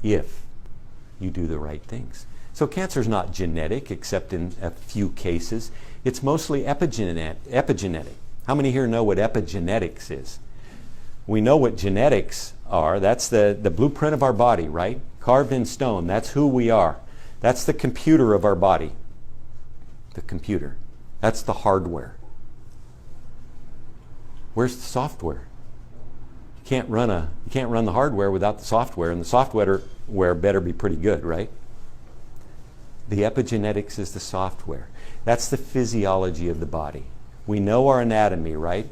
if you do the right things. So cancer is not genetic, except in a few cases. It's mostly epigenetic. How many here know what epigenetics is? We know what genetics are. That's the blueprint of our body, right? Carved in stone. That's who we are. That's the computer of our body. The computer. That's the hardware. Where's the software? You can't run the hardware without the software, and the software better be pretty good, right? The epigenetics is the software. That's the physiology of the body. We know our anatomy, right?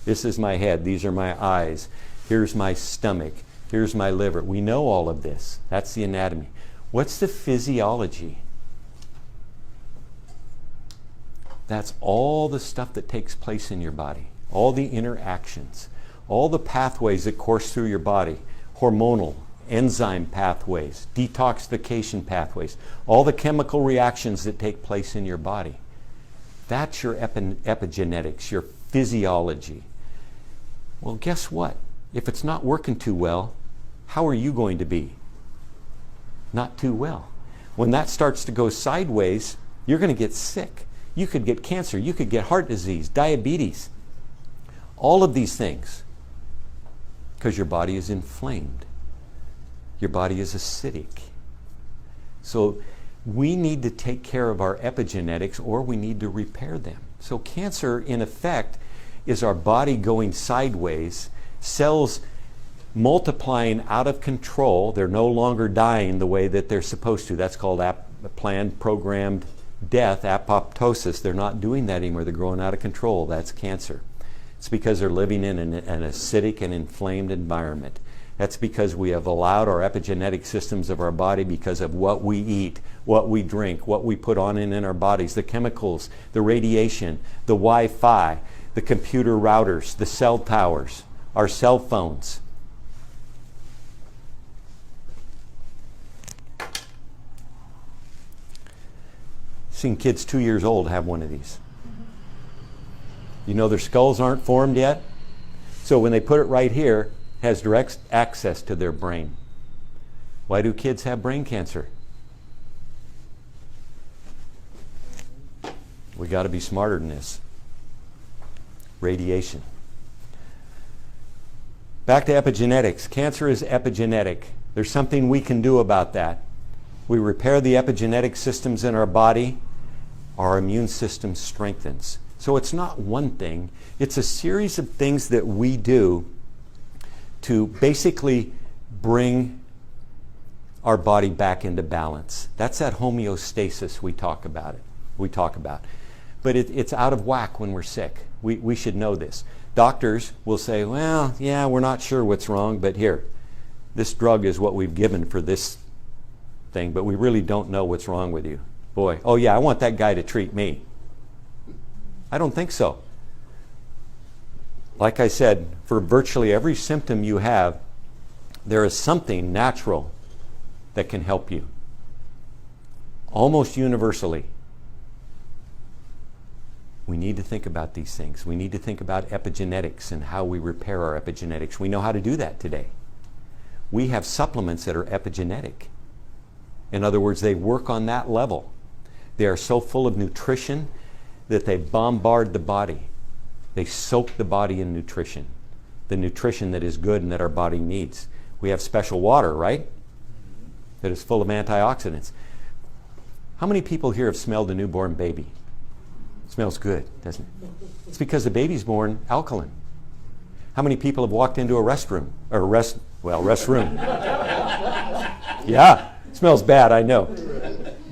This is my head. These are my eyes. Here's my stomach. Here's my liver. We know all of this. That's the anatomy. What's the physiology? That's all the stuff that takes place in your body. All the interactions. All the pathways that course through your body. Hormonal, enzyme pathways, detoxification pathways. All the chemical reactions that take place in your body. That's your epigenetics, your physiology. Well, guess what? If it's not working too well, how are you going to be? Not too well. When that starts to go sideways, you're going to get sick. You could get cancer. You could get heart disease, diabetes. All of these things. Because your body is inflamed. Your body is acidic. So we need to take care of our epigenetics, or we need to repair them. So cancer, in effect, is our body going sideways, cells multiplying out of control. They're no longer dying the way that they're supposed to. That's called planned, programmed death, apoptosis. They're not doing that anymore. They're growing out of control. That's cancer. It's because they're living in an acidic and inflamed environment. That's because we have allowed our epigenetic systems of our body, because of what we eat, what we drink, what we put on in our bodies, the chemicals, the radiation, the Wi-Fi, the computer routers, the cell towers, our cell phones. Seen kids 2 years old have one of these. You know their skulls aren't formed yet? So when they put it right here, it has direct access to their brain. Why do kids have brain cancer? We got to be smarter than this. Radiation. Back to epigenetics. Cancer is epigenetic. There's something we can do about that. We repair the epigenetic systems in our body. Our immune system strengthens. So it's not one thing. It's a series of things that we do to basically bring our body back into balance. That's that homeostasis we talk about. But it's out of whack when we're sick. We should know this. Doctors will say, well, yeah, we're not sure what's wrong, but here, this drug is what we've given for this thing, but we really don't know what's wrong with you. Boy, oh yeah, I want that guy to treat me. I don't think so. Like I said, for virtually every symptom you have, there is something natural that can help you. Almost universally. We need to think about these things. We need to think about epigenetics and how we repair our epigenetics. We know how to do that today. We have supplements that are epigenetic. In other words, they work on that level. They are so full of nutrition that they bombard the body. They soak the body in nutrition, the nutrition that is good and that our body needs. We have special water, right? That is full of antioxidants. How many people here have smelled a newborn baby? It smells good, doesn't it? It's because the baby's born alkaline. How many people have walked into a restroom? Restroom. Yeah, it smells bad, I know.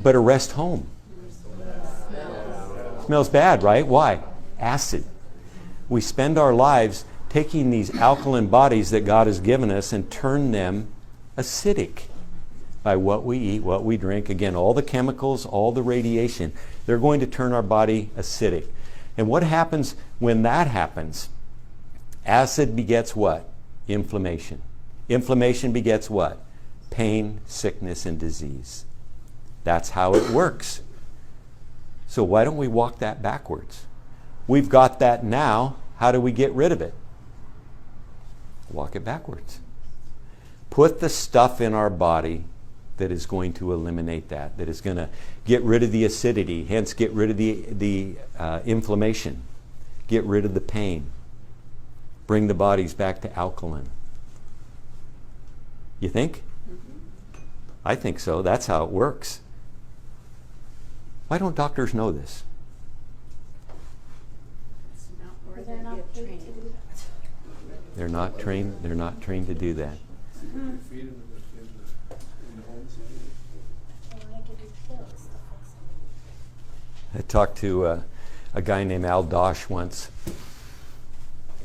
But a rest home. Smells bad, right? Why? Acid. We spend our lives taking these alkaline bodies that God has given us and turn them acidic by what we eat, what we drink. Again, all the chemicals, all the radiation, they're going to turn our body acidic. And what happens when that happens? Acid begets what? Inflammation. Inflammation begets what? Pain, sickness, and disease. That's how it works. So why don't we walk that backwards? We've got that now. How do we get rid of it? Walk it backwards. put the stuff in our body that is going to eliminate that is going to get rid of the acidity, hence get rid of the inflammation, get rid of the pain, bring the bodies back to alkaline. You think? Mm-hmm. I think so. That's how it works. Why don't doctors know this? It's not where they get trained. They're not trained. They're not trained to do that. I talked to a guy named Al Dosh once,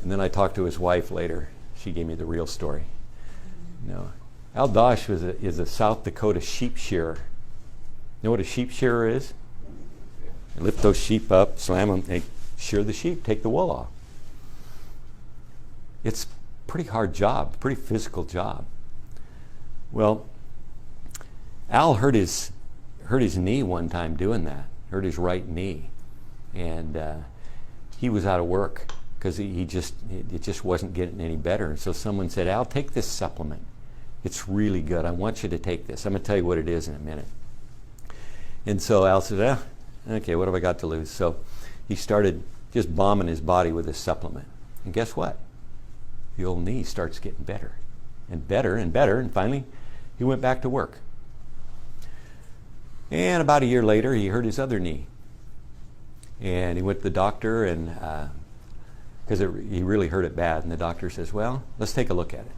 and then I talked to his wife later. She gave me the real story. Al Dosh is a South Dakota sheep shearer. You know what a sheep shearer is? They lift those sheep up, slam them, they shear the sheep, take the wool off. It's a pretty hard job, pretty physical job. Well, Al hurt his knee one time doing that, hurt his right knee. And he was out of work because it just wasn't getting any better. And so someone said, Al, take this supplement. It's really good. I want you to take this. I'm going to tell you what it is in a minute. And so Al said, okay, what have I got to lose? So he started just bombing his body with this supplement. And guess what? The old knee starts getting better and better and better, and finally he went back to work. And about a year later, he hurt his other knee. And he went to the doctor, and because he really hurt it bad, and the doctor says, well, let's take a look at it.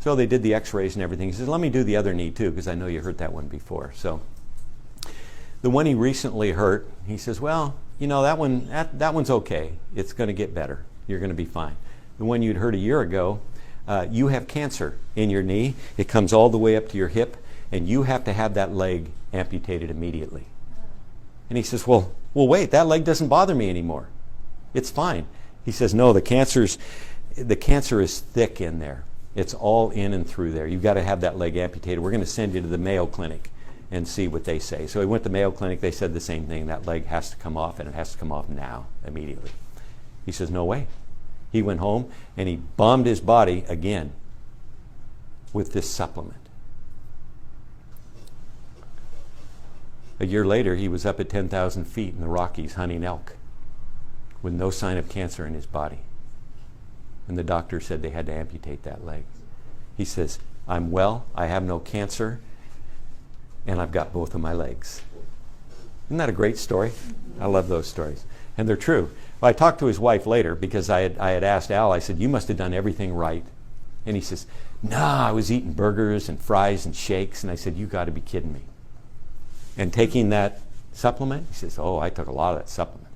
So they did the x-rays and everything. He says, let me do the other knee too, because I know you hurt that one before. So the one he recently hurt, he says, well, that one's okay. It's going to get better. You're going to be fine. The one you'd hurt a year ago, you have cancer in your knee. It comes all the way up to your hip, and you have to have that leg amputated immediately. And he says, well, wait, that leg doesn't bother me anymore. It's fine. He says, no, the cancer is thick in there. It's all in and through there. You've got to have that leg amputated. We're going to send you to the Mayo Clinic and see what they say. So he went to Mayo Clinic. They said the same thing. That leg has to come off, and it has to come off now, immediately. He says, no way. He went home, and he bombed his body again with this supplement. A year later, he was up at 10,000 feet in the Rockies hunting elk with no sign of cancer in his body. And the doctor said they had to amputate that leg. He says, I'm well, I have no cancer, and I've got both of my legs. Isn't that a great story? I love those stories. And they're true. Well, I talked to his wife later because I had asked Al, I said, you must have done everything right. And he says, no, I was eating burgers and fries and shakes. And I said, you got to be kidding me. And taking that supplement, he says, oh, I took a lot of that supplement.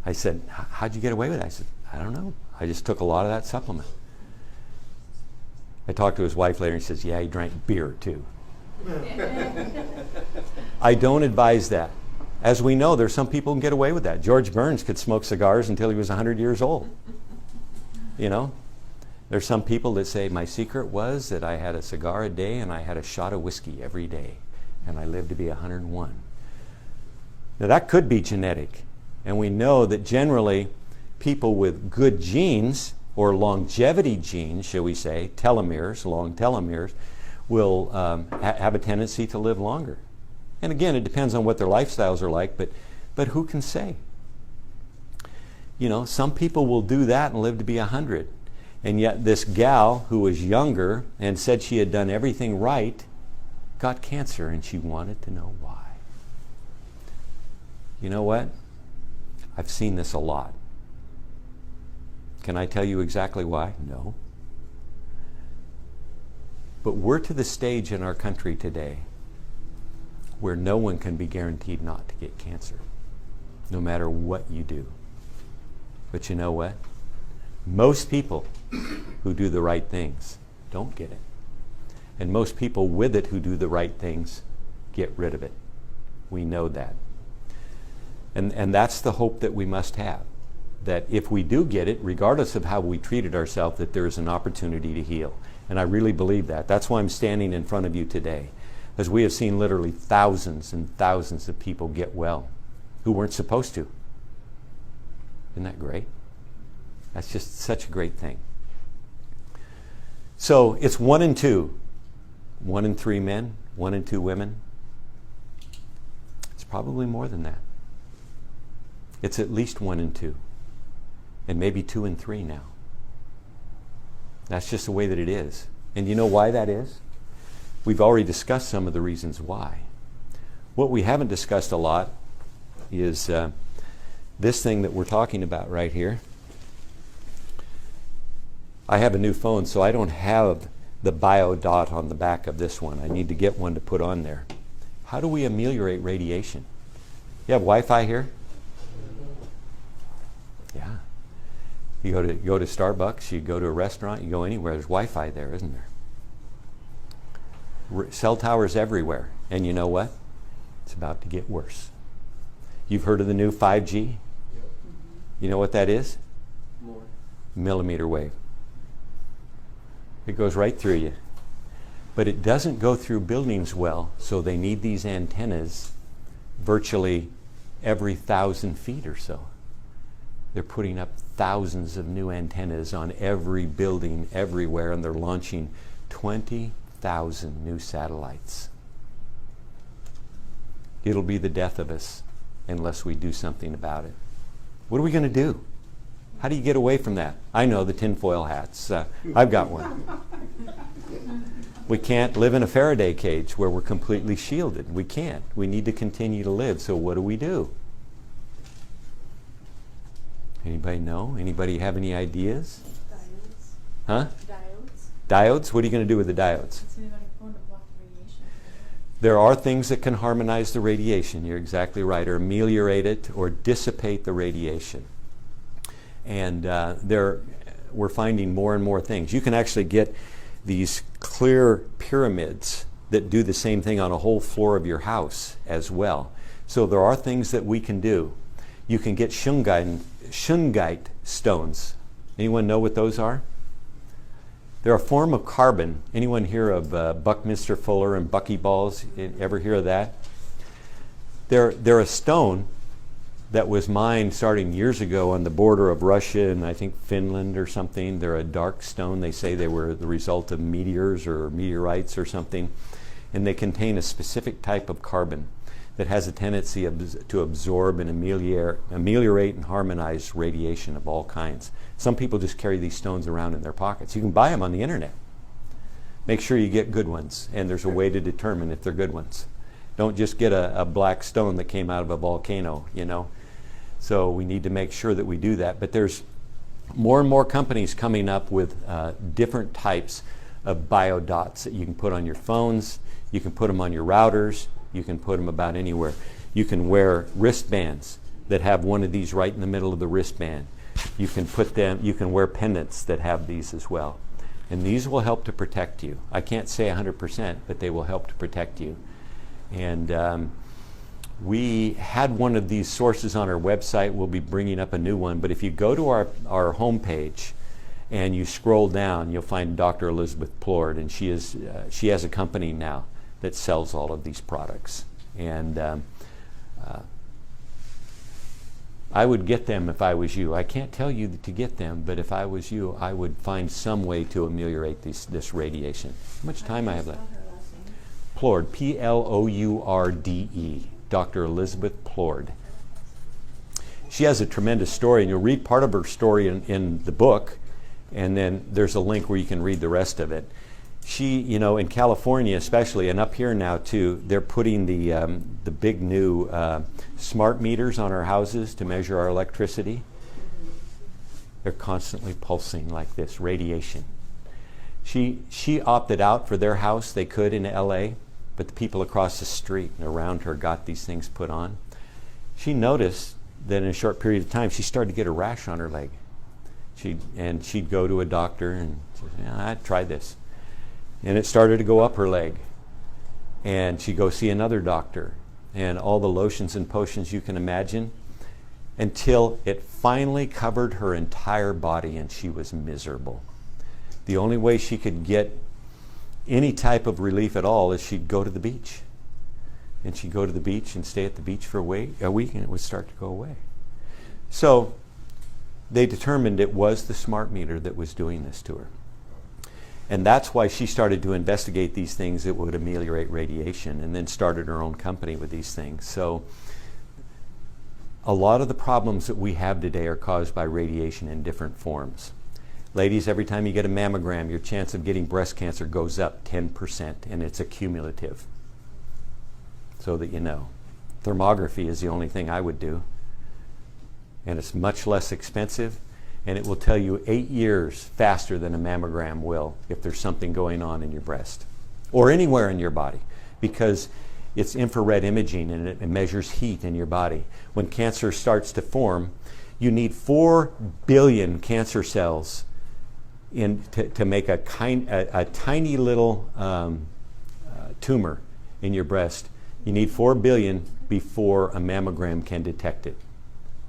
I said, how'd you get away with that? I said, I don't know. I just took a lot of that supplement. I talked to his wife later and he says, yeah, he drank beer too. I don't advise that. As we know, there's some people who can get away with that. George Burns could smoke cigars until he was 100 years old. There's some people that say, my secret was that I had a cigar a day and I had a shot of whiskey every day, and I lived to be 101. Now that could be genetic. And we know that generally people with good genes, or longevity genes, shall we say, telomeres, long telomeres, will have a tendency to live longer. And again, it depends on what their lifestyles are like, but who can say? Some people will do that and live to be 100. And yet this gal who was younger and said she had done everything right got cancer, and she wanted to know why. You know what? I've seen this a lot. Can I tell you exactly why? No. But we're to the stage in our country today where no one can be guaranteed not to get cancer, no matter what you do. But you know what? Most people who do the right things don't get it. And most people with it who do the right things get rid of it. We know that. And that's the hope that we must have. That if we do get it, regardless of how we treated ourselves, that there is an opportunity to heal. And I really believe that. That's why I'm standing in front of you today. As we have seen literally thousands and thousands of people get well who weren't supposed to. Isn't that great? That's just such a great thing. So it's 1 in 2. 1 in 3 men, 1 in 2 women. It's probably more than that. It's at least 1 in 2. And maybe 2 in 3 now. That's just the way that it is. And you know why that is? We've already discussed some of the reasons why. What we haven't discussed a lot is this thing that we're talking about right here. I have a new phone, so I don't have the bio dot on the back of this one. I need to get one to put on there. How do we ameliorate radiation? You have Wi-Fi here? Yeah. You go to Starbucks, you go to a restaurant, you go anywhere, there's Wi-Fi there, isn't there? Cell towers everywhere. And you know what? It's about to get worse. You've heard of the new 5G? Yep. You know what that is? More. Millimeter wave. It goes right through you. But it doesn't go through buildings well, so they need these antennas virtually every 1,000 feet or so. They're putting up thousands of new antennas on every building everywhere, and they're launching 20,000 new satellites. It'll be the death of us unless we do something about it. What are we going to do? How do you get away from that? I know, the tinfoil hats. I've got one. We can't live in a Faraday cage where we're completely shielded. We can't. We need to continue to live. So what do? Anybody know? Anybody have any ideas? Diodes. Huh? Diodes. Diodes? What are you going to do with the diodes? It's going to block the radiation. There are things that can harmonize the radiation. You're exactly right. Or ameliorate it or dissipate the radiation. And we're finding more and more things. You can actually get these clear pyramids that do the same thing on a whole floor of your house as well. So there are things that we can do. You can get shungite stones. Anyone know what those are? They're a form of carbon. Anyone hear of Buckminster Fuller and buckyballs? Ever hear of that? They're a stone that was mined starting years ago on the border of Russia and I think Finland or something. They're a dark stone. They say they were the result of meteors or meteorites or something. And they contain a specific type of carbon that has a tendency to absorb and ameliorate and harmonize radiation of all kinds. Some people just carry these stones around in their pockets. You can buy them on the internet. Make sure you get good ones, and there's a way to determine if they're good ones. Don't just get a black stone that came out of a volcano, you know. So we need to make sure that we do that. But there's more and more companies coming up with different types of biodots that you can put on your phones. You can put them on your routers. You can put them about anywhere. You can wear wristbands that have one of these right in the middle of the wristband. You can wear pendants that have these as well. And these will help to protect you. I can't say 100%, but they will help to protect you. And we had one of these sources on our website. We'll be bringing up a new one. But if you go to our homepage and you scroll down, you'll find Dr. Elizabeth Plord, and she has a company now that sells all of these products. And I would get them if I was you. I can't tell you to get them, but if I was you, I would find some way to ameliorate this radiation. How much time I have left? Plord, P-L-O-U-R-D-E, Dr. Elizabeth Plord. She has a tremendous story, and you'll read part of her story in the book, and then there's a link where you can read the rest of it. She, you know, in California especially, and up here now too, they're putting the big new smart meters on our houses to measure our electricity. They're constantly pulsing like this, radiation. She opted out for their house. They could in LA, but the people across the street and around her got these things put on. She noticed that in a short period of time, she started to get a rash on her leg. She'd go to a doctor and she'd say, I tried this. And it started to go up her leg. And she'd go see another doctor and all the lotions and potions you can imagine until it finally covered her entire body and she was miserable. The only way she could get any type of relief at all is she'd go to the beach. And she'd go to the beach and stay at the beach for a week and it would start to go away. So they determined it was the smart meter that was doing this to her. And that's why she started to investigate these things that would ameliorate radiation, and then started her own company with these things. So a lot of the problems that we have today are caused by radiation in different forms. Ladies, every time you get a mammogram, your chance of getting breast cancer goes up 10%, and it's accumulative. So that you know. Thermography is the only thing I would do. And it's much less expensive, and it will tell you 8 years faster than a mammogram will if there's something going on in your breast or anywhere in your body, because it's infrared imaging and it measures heat in your body. When cancer starts to form, you need 4 billion cancer cells to make a tiny little tumor in your breast. You need 4 billion before a mammogram can detect it.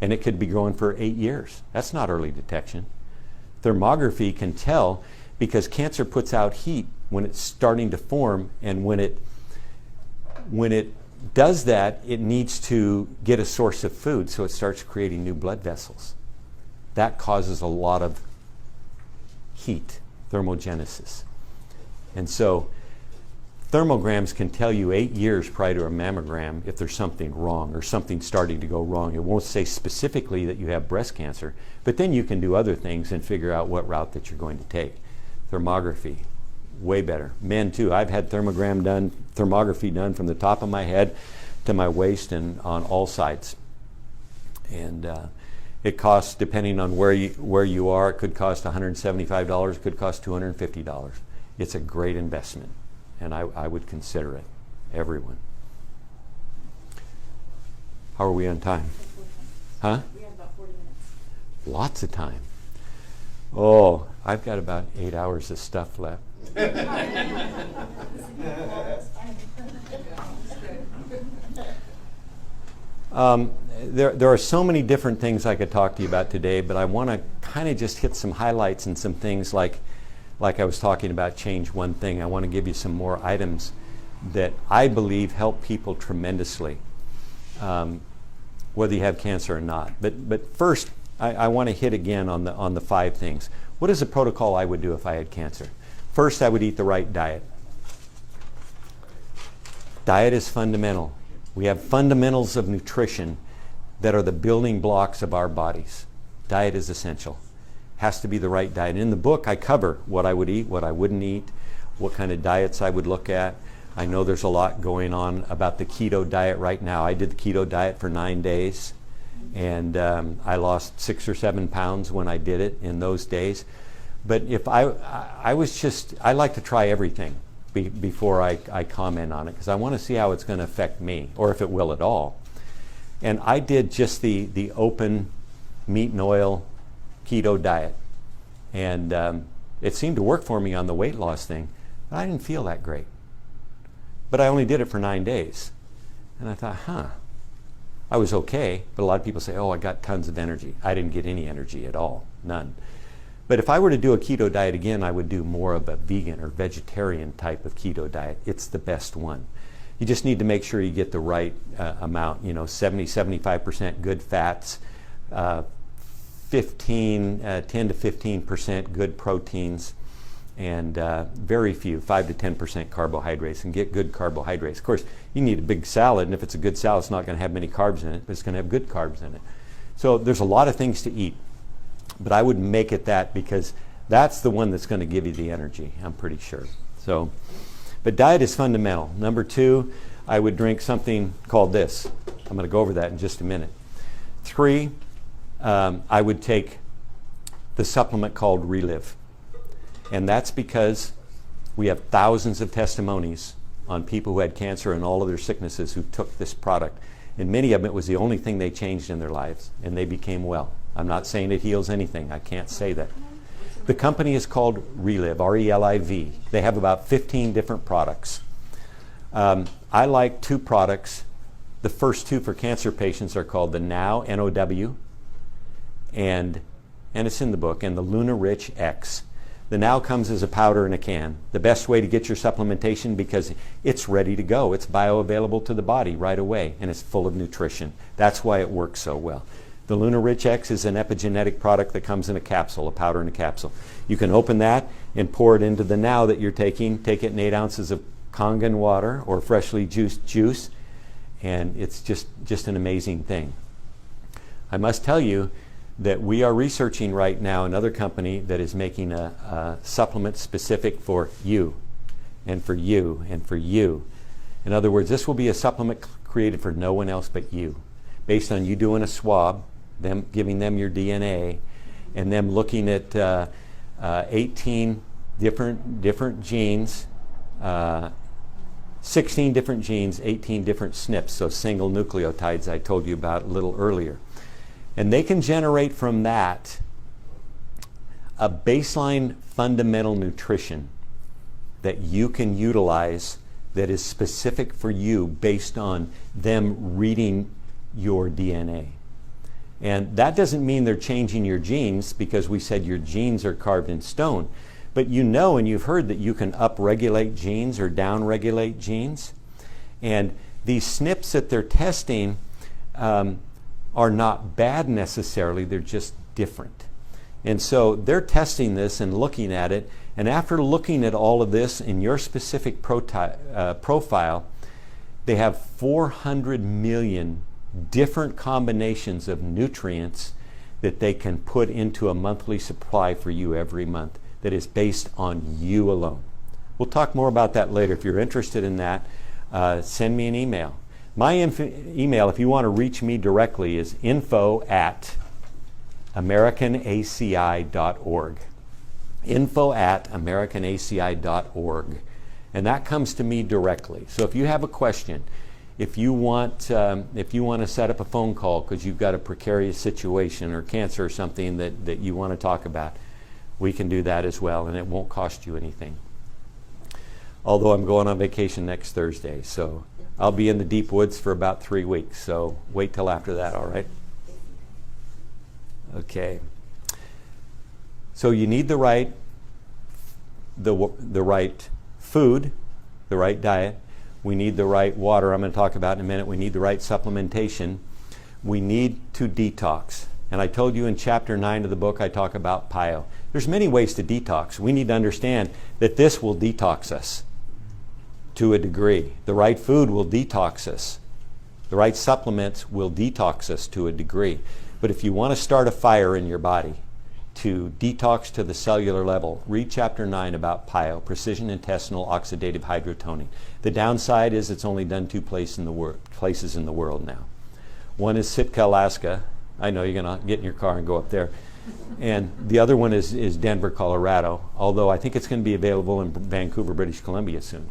And it could be growing for 8 years. That's not early detection. Thermography can tell because cancer puts out heat when it's starting to form, and when it does that, it needs to get a source of food, so it starts creating new blood vessels. That causes a lot of heat, thermogenesis. And so thermograms can tell you 8 years prior to a mammogram if there's something wrong or something starting to go wrong. It won't say specifically that you have breast cancer, but then you can do other things and figure out what route that you're going to take. Thermography, way better. Men too. I've had thermography done from the top of my head to my waist and on all sides. And it costs, depending on where you are, it could cost $175, it could cost $250. It's a great investment. And I would consider it, everyone. How are we on time? Huh? We have about 40 minutes. Lots of time. Oh, I've got about 8 hours of stuff left. There are so many different things I could talk to you about today, but I want to kind of just hit some highlights and some things like I was talking about, change one thing. I want to give you some more items that I believe help people tremendously, whether you have cancer or not. But first, I want to hit again on the 5 things. What is the protocol I would do if I had cancer? First, I would eat the right diet. Diet is fundamental. We have fundamentals of nutrition that are the building blocks of our bodies. Diet is essential. Has to be the right diet. In the book, I cover what I would eat, what I wouldn't eat, what kind of diets I would look at. I know there's a lot going on about the keto diet right now. I did the keto diet for 9 days, and I lost 6 or 7 pounds when I did it in those days. But if I like to try everything before I comment on it, because I want to see how it's going to affect me, or if it will at all. And I did just the open meat and oil keto diet, and it seemed to work for me on the weight loss thing, but I didn't feel that great. But I only did it for 9 days, and I thought, I was okay. But a lot of people say, I got tons of energy. I didn't get any energy at all, none. But if I were to do a keto diet again, I would do more of a vegan or vegetarian type of keto diet. It's the best one. You just need to make sure you get the right amount, 70-75% good fats, 10 to 15% good proteins, and very few, 5 to 10% carbohydrates, and get good carbohydrates. Of course, you need a big salad, and if it's a good salad, it's not going to have many carbs in it, but it's going to have good carbs in it. So there's a lot of things to eat, but I would make it that, because that's the one that's going to give you the energy, I'm pretty sure. So, but diet is fundamental. Number 2, I would drink something called this. I'm going to go over that in just a minute. 3, I would take the supplement called Relive. And that's because we have thousands of testimonies on people who had cancer and all of their sicknesses who took this product. And many of them, it was the only thing they changed in their lives, and they became well. I'm not saying it heals anything. I can't say that. The company is called Relive, R-E-L-I-V. They have about 15 different products. I like 2 products. The first 2 for cancer patients are called the Now, N-O-W, and it's in the book, and the Luna Rich X. The Now comes as a powder in a can. The best way to get your supplementation, because it's ready to go. It's bioavailable to the body right away, and it's full of nutrition. That's why it works so well. The Luna Rich X is an epigenetic product that comes in a capsule, a powder in a capsule. You can open that and pour it into the now that you're taking. Take it in 8 ounces of Kangen water or freshly juiced juice, and it's just an amazing thing. I must tell you that we are researching right now another company that is making a supplement specific for you and for you and for you. In other words, this will be a supplement created for no one else but you, based on you doing a swab, them giving them your DNA, and them looking at 18 different genes, 16 different genes, 18 different SNPs, so single nucleotides I told you about a little earlier. And they can generate from that a baseline fundamental nutrition that you can utilize that is specific for you based on them reading your DNA. And that doesn't mean they're changing your genes, because we said your genes are carved in stone. But you know, and you've heard that you can upregulate genes or downregulate genes. And these SNPs that they're testing are not bad necessarily, they're just different. And so they're testing this and looking at it, and after looking at all of this in your specific profile, they have 400 million different combinations of nutrients that they can put into a monthly supply for you every month that is based on you alone. We'll talk more about that later. If you're interested in that, send me an email. My email, if you want to reach me directly, is info@americanaci.org. info@americanaci.org. And that comes to me directly. So if you have a question, if you want to set up a phone call because you've got a precarious situation or cancer or something that you want to talk about, we can do that as well, and it won't cost you anything. Although I'm going on vacation next Thursday, so I'll be in the deep woods for about 3 weeks, so wait till after that, all right? Okay. So you need the right food, the right diet. We need the right water, I'm going to talk about in a minute. We need the right supplementation. We need to detox. And I told you in chapter 9 of the book, I talk about PIO. There's many ways to detox. We need to understand that this will detox us to a degree. The right food will detox us. The right supplements will detox us to a degree. But if you want to start a fire in your body to detox to the cellular level, read chapter 9 about PIO, precision intestinal oxidative hydrotoning. The downside is it's only done 2 places in the world now. One is Sitka, Alaska. I know you're going to get in your car and go up there. And the other one is Denver, Colorado, although I think it's going to be available in Vancouver, British Columbia soon.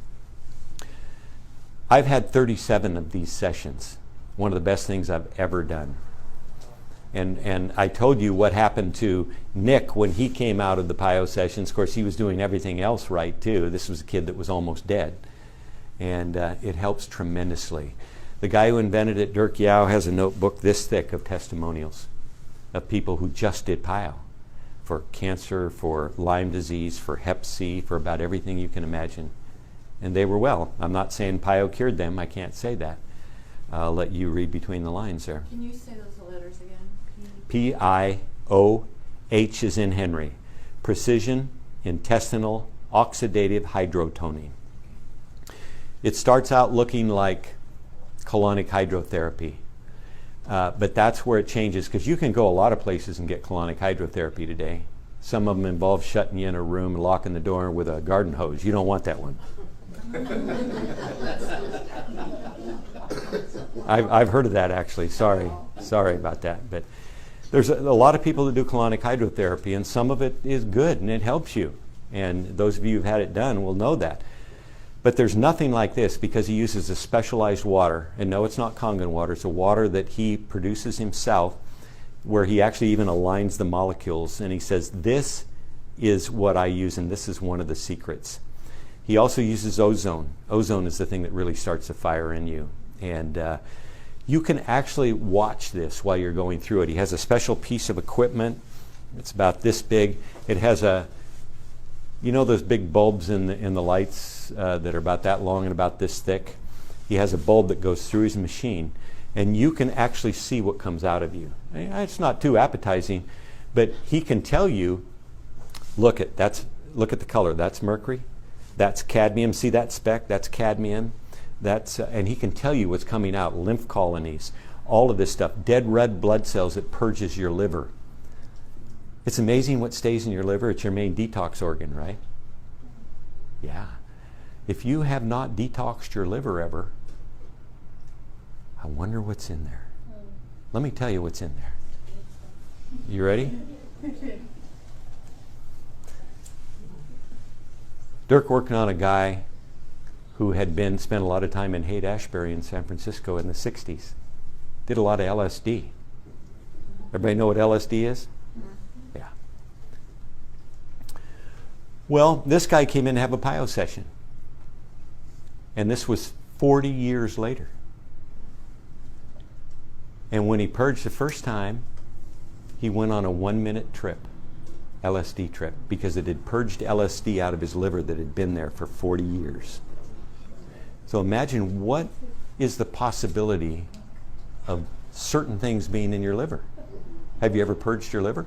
I've had 37 of these sessions, one of the best things I've ever done. And I told you what happened to Nick when he came out of the PIO sessions. Of course, he was doing everything else right, too. This was a kid that was almost dead. And it helps tremendously. The guy who invented it, Dirk Yao, has a notebook this thick of testimonials of people who just did PIO for cancer, for Lyme disease, for Hep C, for about everything you can imagine. And they were well. I'm not saying PIO cured them. I can't say that. I'll let you read between the lines there. Can you say those letters again? PIOH is in Henry. Precision intestinal oxidative hydrotoning. It starts out looking like colonic hydrotherapy. But that's where it changes, because you can go a lot of places and get colonic hydrotherapy today. Some of them involve shutting you in a room and locking the door with a garden hose. You don't want that one. I've heard of that, actually. Sorry about that. But there's a lot of people that do colonic hydrotherapy, and some of it is good and it helps you. And those of you who've had it done will know that. But there's nothing like this, because he uses a specialized water. And no, it's not Kangen water. It's a water that he produces himself, where he actually even aligns the molecules. And he says, this is what I use, and this is one of the secrets. He also uses ozone. Ozone is the thing that really starts a fire in you. And you can actually watch this while you're going through it. He has a special piece of equipment. It's about this big. It has you know those big bulbs in the lights that are about that long and about this thick? He has a bulb that goes through his machine. and you can actually see what comes out of you. It's not too appetizing, but he can tell you, look at the color. That's mercury. That's cadmium. See that speck? That's cadmium. And he can tell you what's coming out. Lymph colonies, all of this stuff. Dead red blood cells. It purges your liver. It's amazing what stays in your liver. It's your main detox organ, right? Yeah. If you have not detoxed your liver ever, I wonder what's in there. Let me tell you what's in there. You ready? Dirk working on a guy who had spent a lot of time in Haight-Ashbury in San Francisco in the 60s. Did a lot of LSD. Everybody know what LSD is? Yeah. Well, this guy came in to have a PIO session. And this was 40 years later. And when he purged the first time, he went on a 1-minute trip, LSD trip, because it had purged LSD out of his liver that had been there for 40 years. So imagine what is the possibility of certain things being in your liver. Have you ever purged your liver?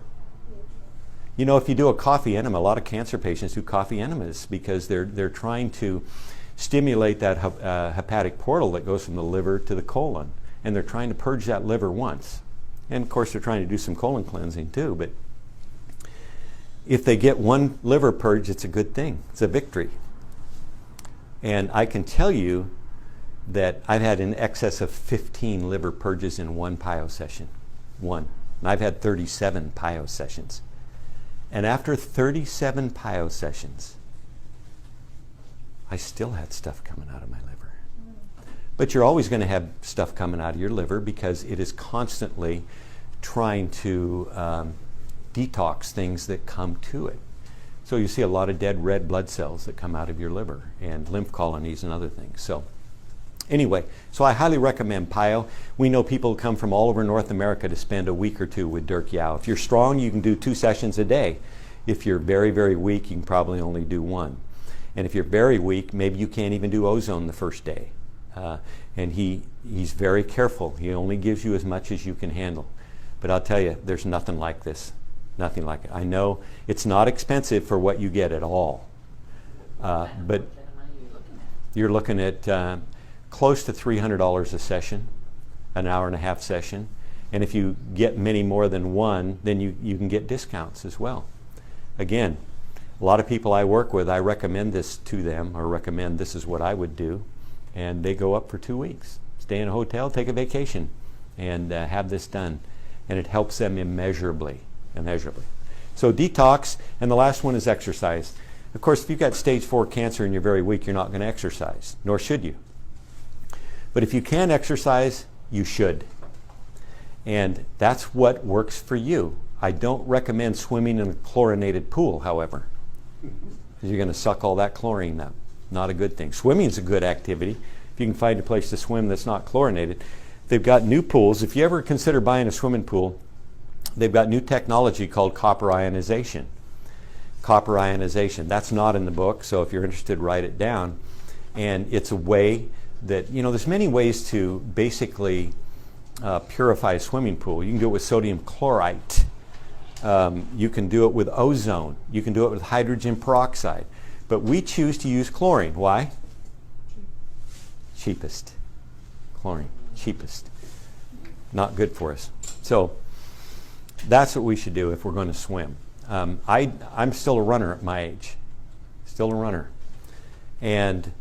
You know, if you do a coffee enema, a lot of cancer patients do coffee enemas because they're trying to stimulate that hepatic portal that goes from the liver to the colon. And they're trying to purge that liver once. And of course they're trying to do some colon cleansing too, but if they get one liver purge, it's a good thing. It's a victory. And I can tell you that I've had in excess of 15 liver purges in one PIO session. One. And I've had 37 PIO sessions. And after 37 PIO sessions, I still had stuff coming out of my liver. But you're always going to have stuff coming out of your liver because it is constantly trying to detox things that come to it. So you see a lot of dead red blood cells that come out of your liver and lymph colonies and other things. So anyway, so I highly recommend PIO. We know people come from all over North America to spend a week or two with Dirk Yao. If you're strong, you can do 2 sessions a day. If you're very, very weak, you can probably only do 1. And if you're very weak, maybe you can't even do ozone the first day. And he's very careful. He only gives you as much as you can handle. But I'll tell you, there's nothing like this. Nothing like it. I know it's not expensive for what you get at all. But you're looking at close to $300 a session, an hour and a half session. And if you get many more than one, then you can get discounts as well. Again, a lot of people I work with, I recommend this to them, or recommend this is what I would do. And they go up for 2 weeks, stay in a hotel, take a vacation, and have this done. And it helps them immeasurably. So detox, and the last one is exercise. Of course, if you've got stage 4 cancer and you're very weak, you're not going to exercise, nor should you. But if you can exercise, you should. And that's what works for you. I don't recommend swimming in a chlorinated pool, however, because you're going to suck all that chlorine up. Not a good thing. Swimming is a good activity. If you can find a place to swim that's not chlorinated. They've got new pools. If you ever consider buying a swimming pool, they've got new technology called copper ionization. Copper ionization. That's not in the book, so if you're interested, write it down. And it's a way that, you know, there's many ways to basically purify a swimming pool. You can do it with sodium chlorite. You can do it with ozone. You can do it with hydrogen peroxide. But we choose to use chlorine. Why? Cheapest. Chlorine. Cheapest. Not good for us. So that's what we should do if we're going to swim. I'm still a runner at my age. Still a runner. And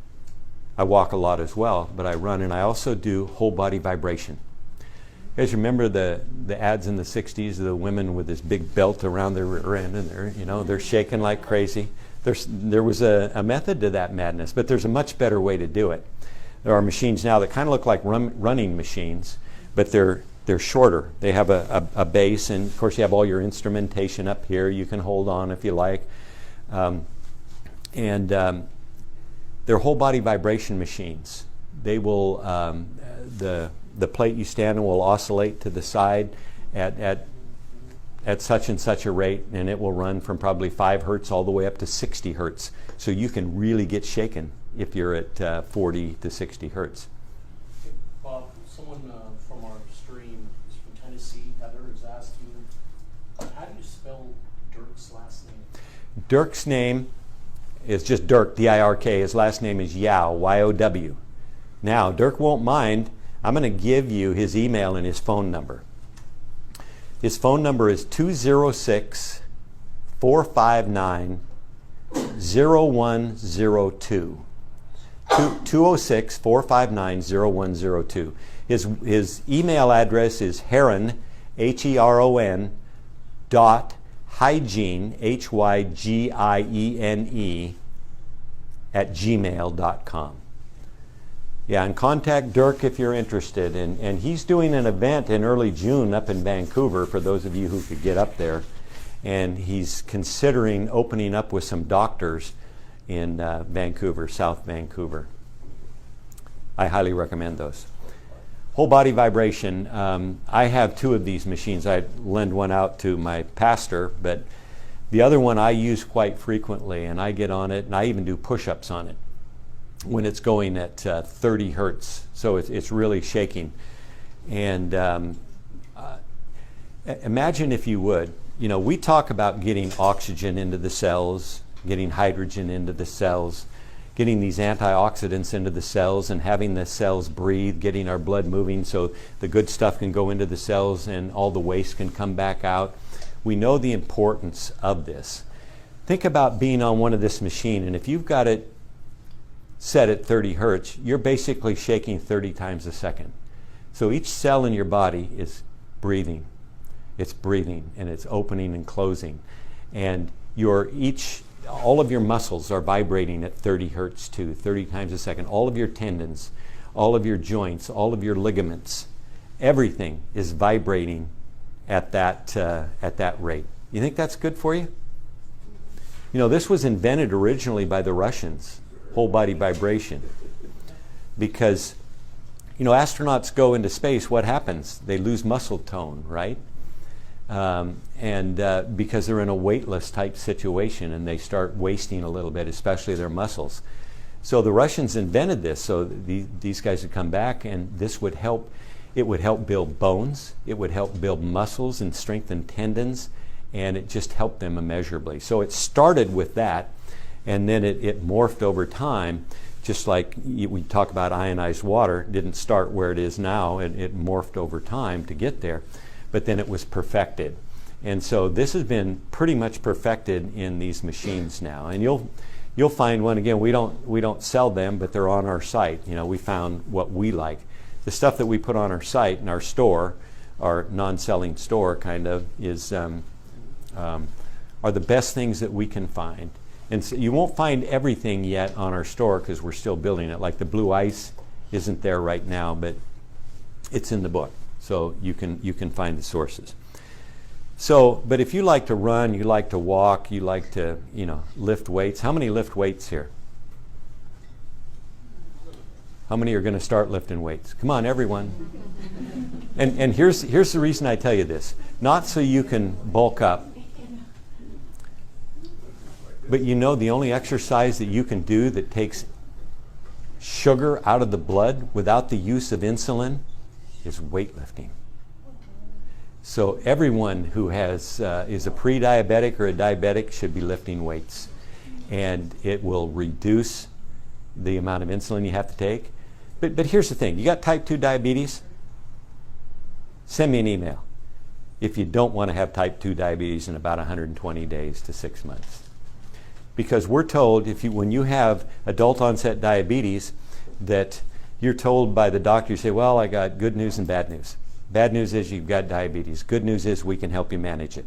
I walk a lot as well, but I run, and I also do whole body vibration. You guys remember the ads in the 60s, the women with this big belt around their rear end, and they're shaking like crazy. There was a method to that madness, but there's a much better way to do it. There are machines now that kind of look like running machines, but they're shorter. They have a base, and of course you have all your instrumentation up here. You can hold on if you like. They're whole body vibration machines. They will, the plate you stand on will oscillate to the side at such and such a rate, and it will run from probably 5 hertz all the way up to 60 hertz. So you can really get shaken if you're at 40 to 60 hertz. Bob, someone from Dirk's last name? Dirk's name is just Dirk, D-I-R-K. His last name is Yow, Y-O-W. Now, Dirk won't mind. I'm going to give you his email and his phone number. His phone number is 206-459-0102. 206-459-0102. His email address is Heron, H-E-R-O-N, dot hygiene, H-Y-G-I-E-N-E, at gmail.com. Yeah, and contact Dirk if you're interested. And he's doing an event in early June up in Vancouver, for those of you who could get up there. And he's considering opening up with some doctors in Vancouver, South Vancouver. I highly recommend those. Whole body vibration. I have 2 of these machines. I lend one out to my pastor, but the other one I use quite frequently, and I get on it, and I even do push-ups on it when it's going at 30 hertz. So it's really shaking. And imagine, if you would, we talk about getting oxygen into the cells, getting hydrogen into the cells, getting these antioxidants into the cells and having the cells breathe, getting our blood moving so the good stuff can go into the cells and all the waste can come back out. We know the importance of this. Think about being on one of this machine, and if you've got it set at 30 hertz, you're basically shaking 30 times a second. So each cell in your body is breathing. It's breathing and it's opening and closing. And all of your muscles are vibrating at 30 hertz too, 30 times a second. All of your tendons, all of your joints, all of your ligaments, everything is vibrating at that rate. You think that's good for you? This was invented originally by the Russians, whole body vibration, because astronauts go into space. What happens? They lose muscle tone, right? Because they're in a weightless type situation and they start wasting a little bit, especially their muscles. So the Russians invented this so these guys would come back, and this would help. It would help build bones, it would help build muscles and strengthen tendons, and it just helped them immeasurably. So it started with that, and then it morphed over time, just like we talk about ionized water. It didn't start where it is now, it morphed over time to get there. But then it was perfected. And so this has been pretty much perfected in these machines now. And you'll find one. Again, we don't sell them, but they're on our site. We found what we like. The stuff that we put on our site in our store, our non-selling store kind of, is are the best things that we can find. And so you won't find everything yet on our store because we're still building it. Like the blue ice isn't there right now, but it's in the book. So you can find the sources. So, but if you like to run, you like to walk, you like to, lift weights. How many lift weights here? How many are going to start lifting weights? Come on, everyone. And here's the reason I tell you this. Not so you can bulk up, but the only exercise that you can do that takes sugar out of the blood without the use of insulin is weightlifting. So everyone who is a pre-diabetic or a diabetic should be lifting weights, and it will reduce the amount of insulin you have to take. But here's the thing: you got type 2 diabetes? Send me an email if you don't want to have type 2 diabetes in about 120 days to 6 months. Because we're told when you have adult onset diabetes, that you're told by the doctor, you say, well, I got good news and bad news. Bad news is you've got diabetes. Good news is we can help you manage it.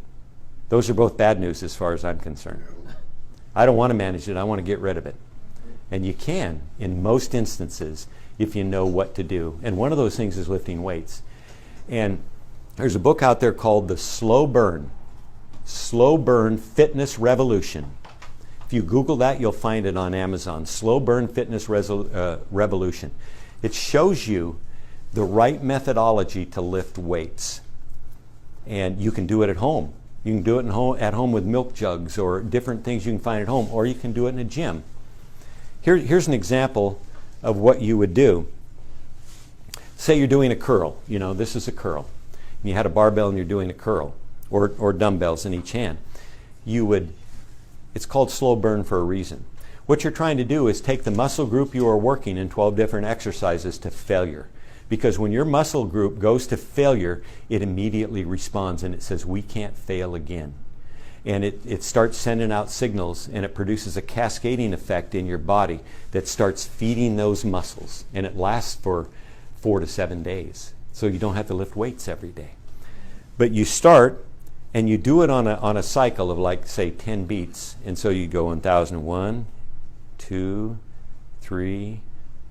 Those are both bad news as far as I'm concerned. I don't want to manage it. I want to get rid of it. And you can, in most instances, if you know what to do. And one of those things is lifting weights. And there's a book out there called The Slow Burn Fitness Revolution. If you Google that, you'll find it on Amazon. Slow Burn Fitness Revolution. It shows you the right methodology to lift weights. And you can do it at home. You can do it at home with milk jugs or different things you can find at home, or you can do it in a gym. Here's an example of what you would do. Say you're doing a curl. This is a curl. And you had a barbell and you're doing a curl, or dumbbells in each hand. it's called slow burn for a reason. What you're trying to do is take the muscle group you are working in 12 different exercises to failure. Because when your muscle group goes to failure, it immediately responds and it says, we can't fail again. And it starts sending out signals, and it produces a cascading effect in your body that starts feeding those muscles. And it lasts for 4 to 7 days. So you don't have to lift weights every day. But you start, and you do it on a cycle of, like, say, 10 beats. And so you go 1,001, 2, 3,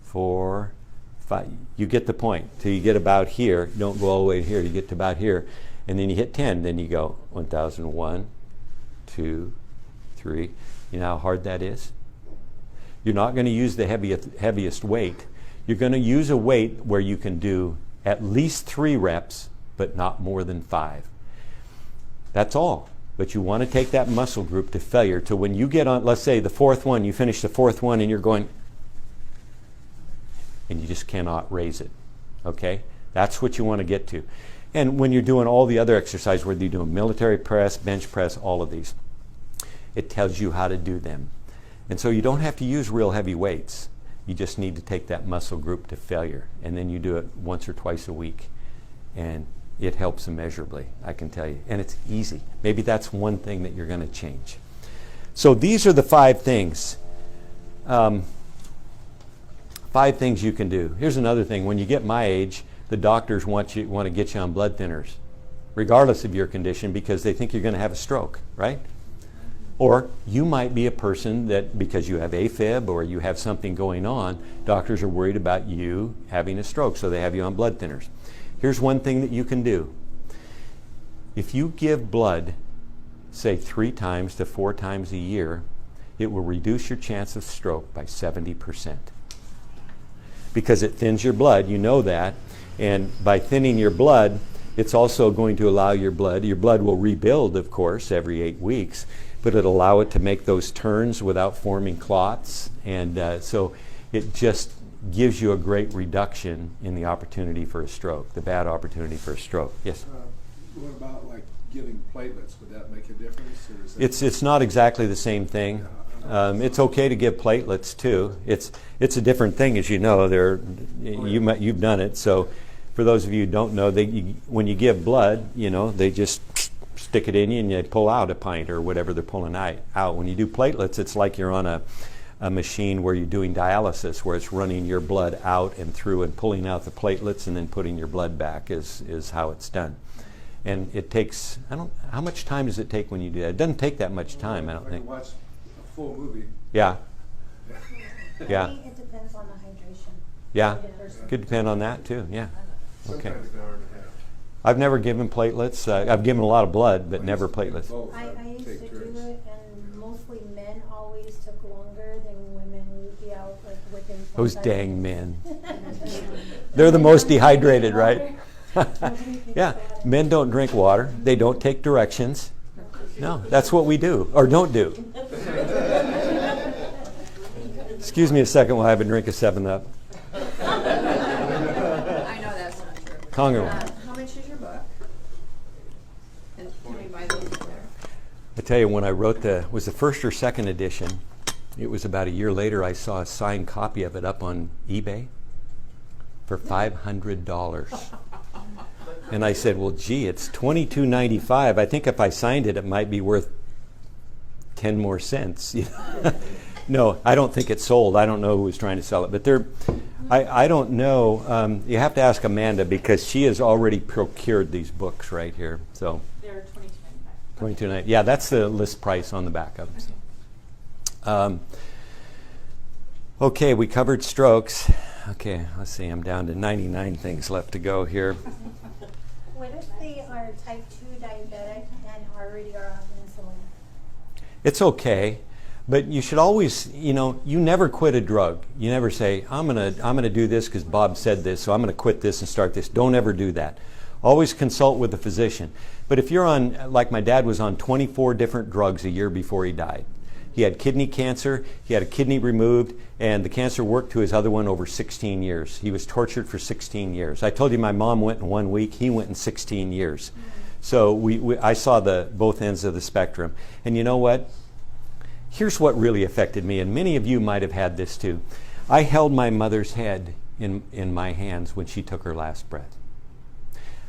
4, 5. You get the point. Till you get about here. You don't go all the way here. You get to about here. And then you hit 10. Then you go 1,001, 2, 3. You know how hard that is? You're not going to use the heaviest weight. You're going to use a weight where you can do at least 3 reps, but not more than 5. That's all. But you want to take that muscle group to failure to when you get on, let's say the 4th one, you finish the 4th one and you're going, and you just cannot raise it. Okay? That's what you want to get to. And when you're doing all the other exercises, whether you're doing military press, bench press, all of these, it tells you how to do them. And so you don't have to use real heavy weights. You just need to take that muscle group to failure. And then you do it once or twice a week. And it helps immeasurably, I can tell you. And it's easy. Maybe that's one thing that you're going to change. So these are the 5 things. 5 things you can do. Here's another thing. When you get my age, the doctors want to get you on blood thinners, regardless of your condition, because they think you're going to have a stroke, right? Or you might be a person that, because you have AFib or you have something going on, doctors are worried about you having a stroke, so they have you on blood thinners. Here's one thing that you can do. If you give blood, say 3 times to 4 times a year, it will reduce your chance of stroke by 70%. Because it thins your blood, you know that, and by thinning your blood, it's also going to allow your blood will rebuild, of course, every 8 weeks, but it'll allow it to make those turns without forming clots, and so it just gives you a great reduction in the opportunity for a stroke, the bad opportunity for a stroke. Yes? What about, like, giving platelets? Would that make a difference? Or is that It's not exactly the same thing. It's okay to give platelets too. It's a different thing, as you know. You've done it. So, for those of you who don't know, when you give blood, they just stick it in you and they pull out a pint or whatever they're pulling out. When you do platelets, it's like you're on a machine where you're doing dialysis, where it's running your blood out and through and pulling out the platelets and then putting your blood back is how it's done. And it takes, how much time does it take when you do that? It doesn't take that much time, I don't think. watch a full movie. Yeah. Yeah. I think it depends on the hydration. Yeah. of the person. Could depend on that too, yeah. Okay. Sometimes an hour and a half. I've never given platelets. I've given a lot of blood, but never platelets. Both. I used to Take do turns. it, and mostly men always took longer than women would be out like within. Those 25 dang minutes. men. They're the most dehydrated, right? Nobody takes Yeah, water. men don't drink water. They don't take directions. No, that's what we do, or don't do. Excuse me a second while I have a drink of 7-Up. I know that's not true. Kangen. How much is your book? And can we buy those there? I tell you, when I wrote was the first or second edition, it was about a year later, I saw a signed copy of it up on eBay for $500. And I said, well, gee, it's $22.95. I think if I signed it, it might be worth 10 more cents. No, I don't think it's sold. I don't know who was trying to sell it. But I don't know. You have to ask Amanda, because she has already procured these books right here. So They're $22.95. $22.95. Yeah, that's the list price on the back of them. Okay, we covered strokes. Okay, let's see. I'm down to 99 things left to go here. What if they are type 2 diabetic and already are on insulin? It's okay, but you should always, you never quit a drug. You never say, I'm gonna do this because Bob said this, so I'm gonna quit this and start this. Don't ever do that. Always consult with a physician. But if you're on, like my dad was on 24 different drugs a year before he died. He had kidney cancer, he had a kidney removed, and the cancer worked to his other one over 16 years. He was tortured for 16 years. I told you my mom went in 1 week, he went in 16 years. So I saw both ends of the spectrum. And you know what? Here's what really affected me, and many of you might have had this too. I held my mother's head in my hands when she took her last breath.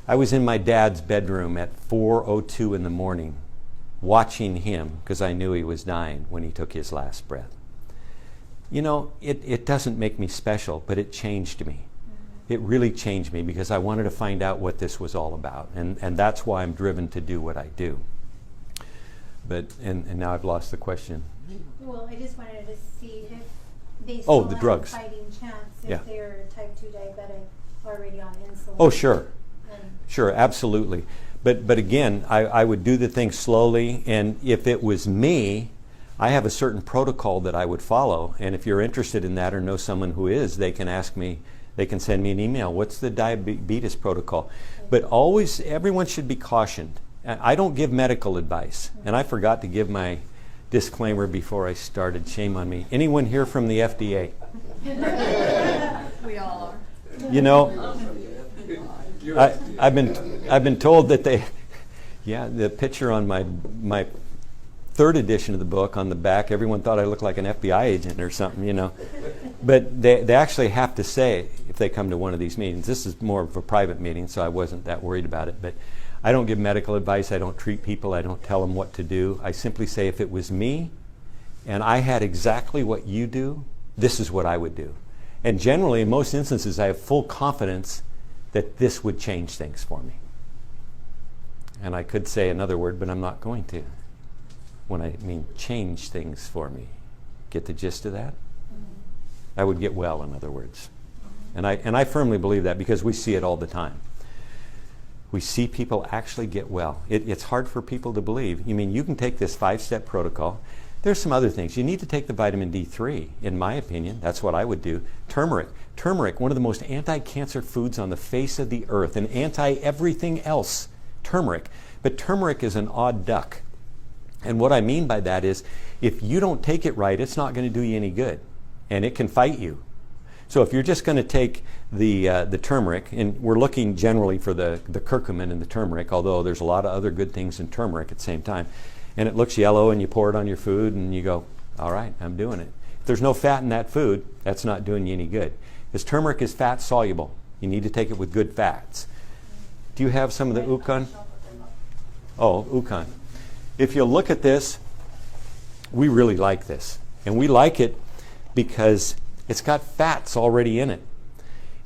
I was in my dad's bedroom at 4:02 in the morning watching him because I knew he was dying when he took his last breath. You know, it doesn't make me special, but it changed me. It really changed me because I wanted to find out what this was all about. And that's why I'm driven to do what I do. But and now I've lost the question. Well, I just wanted to see if they Oh, still the have drugs. a fighting chance if Yeah. they're type 2 diabetic already on insulin. Oh, sure. And Sure, absolutely. But again, I would do the thing slowly, and if it was me, I have a certain protocol that I would follow. And if you're interested in that or know someone who is, they can ask me, they can send me an email. What's the diabetes protocol? But always, everyone should be cautioned. I don't give medical advice, and I forgot to give my disclaimer before I started. Shame on me. Anyone here from the FDA? We all are. You know, I've been told that the picture on my third edition of the book on the back, everyone thought I looked like an FBI agent or something, you know. But they actually have to say, if they come to one of these meetings, this is more of a private meeting, so I wasn't that worried about it, but I don't give medical advice, I don't treat people, I don't tell them what to do. I simply say, if it was me and I had exactly what you do, this is what I would do. And generally, in most instances, I have full confidence that this would change things for me. And I could say another word, but I'm not going to. When I mean change things for me. Get the gist of that? I would get well, in other words. And I firmly believe that because we see it all the time. We see people actually get well. It's hard for people to believe. You mean you can take this 5-step protocol. There's some other things. You need to take the vitamin D3, in my opinion. That's what I would do. Turmeric. Turmeric, one of the most anti-cancer foods on the face of the earth and anti-everything else. Turmeric. But turmeric is an odd duck. And what I mean by that is, if you don't take it right, it's not going to do you any good. And it can fight you. So if you're just going to take the turmeric, and we're looking generally for the curcumin in the turmeric, although there's a lot of other good things in turmeric at the same time, and it looks yellow and you pour it on your food and you go, all right, I'm doing it. If there's no fat in that food, that's not doing you any good. Because turmeric is fat soluble. You need to take it with good fats. Do you have some of the Ukan? Oh, Ukan. If you look at this, we really like this. And we like it because it's got fats already in it.